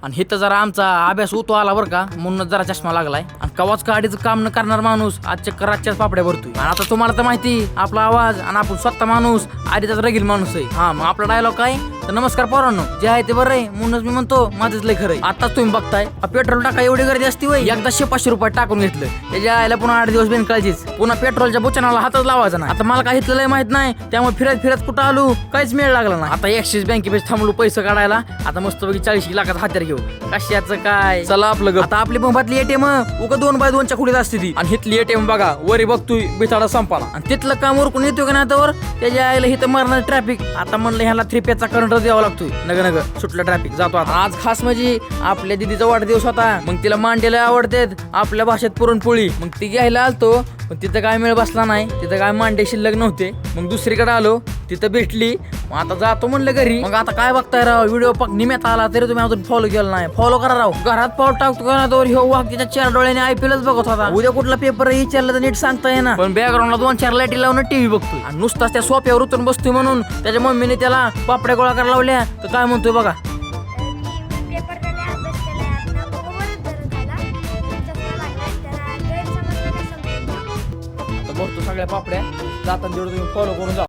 आणि हिथं जरा आमचा अभ्यास होतो आला बरं का, म्हणून जरा चष्मा लागलाय. आणि कवाच गाडीचं काम न करणार माणूस आज रातच्याच पापड्या भरतोय. आणि आता तुम्हाला तर माहिती आपला आवाज आणि आपण स्वतः माणूस आधीचाच रगील माणूस आहे. हा मग आपला डायलॉग काय तर नमस्कार पोरांनो, जे आहे ते बरं आहे म्हणूनच मी म्हणतो माझंच लय खरंय. आताच तुम्ही बघताय पेट्रोल टाका एवढी गर्दी असती वय, एकदा 500 रुपये टाकून घेतलं त्याच्या आयला पुन्हा 8 दिवस बिनकाळजीच, पुन्हा पेट्रोलच्या बुचनाला हातच लावायचा ना. आता मला काय इथलं लय माहित नाही, त्यामुळे फिरत फिरत कुठं आलो काहीच मेळ लागला ना. आता एक्सिस बँकेपेक्षा थांबलो पैसे काढायला. आता मस्तपैकी 40 लाखाचा हात्यार घेऊ, कशाचं काय चला आपलं. आता आपली बोंबातली एटीएम उगा 2x2च्या खुडीत असते ती, आणि हिथली एटीएम बघा वरी बघतोय बिथाडा संपाला. आणि तिथलं काम उरकून येतो का नाही तर त्याच्या आईला हिथं मारणार ट्रॅफिक. आता म्हणलं ह्याला 3 पेचा करंट द्यावा लागतोय. नग सुटलं ट्रॅफिक जातो. आता आज खास म्हणजे आपल्या दिदीचा वाढदिवस होता, मग तिला मांडीला आवडतेत आपल्या भाषेत पुरणपोळी. मग ती घ्यायला आलतो पण तिथं काय मेळ बसला नाही, तिथं काय मांडे शिल्लक नव्हते. मग दुसरीकडे आलो तिथं भेटली. मग आता जातो म्हणलं घरी. मग आता काय बघताय राव, व्हिडिओ पाक निम्यात आला तरी तुम्ही अजून फॉलो केलं नाही. फॉलो करा राव. घरात पाऊल टाकतो का तर ह्यो वाघ तिच्या 4 डोळ्याने IPLच बघत होता. उद्या कुठला पेपर विचारलं तर नीट सांगता येईना, पण बॅकग्राऊंडला 2-4 लाईटी लावून टीव्ही बघतोय. आणि नुसताच त्या सोफ्यावर उतरून बसतोय म्हणून त्याच्या मम्मीने त्याला पापड्या गोळा करायला लावल्या. तर काय म्हणतोय बघा, भरतो सगळ्या पापड्या. जाताना तेवढं तुम्ही फॉलो करून जा.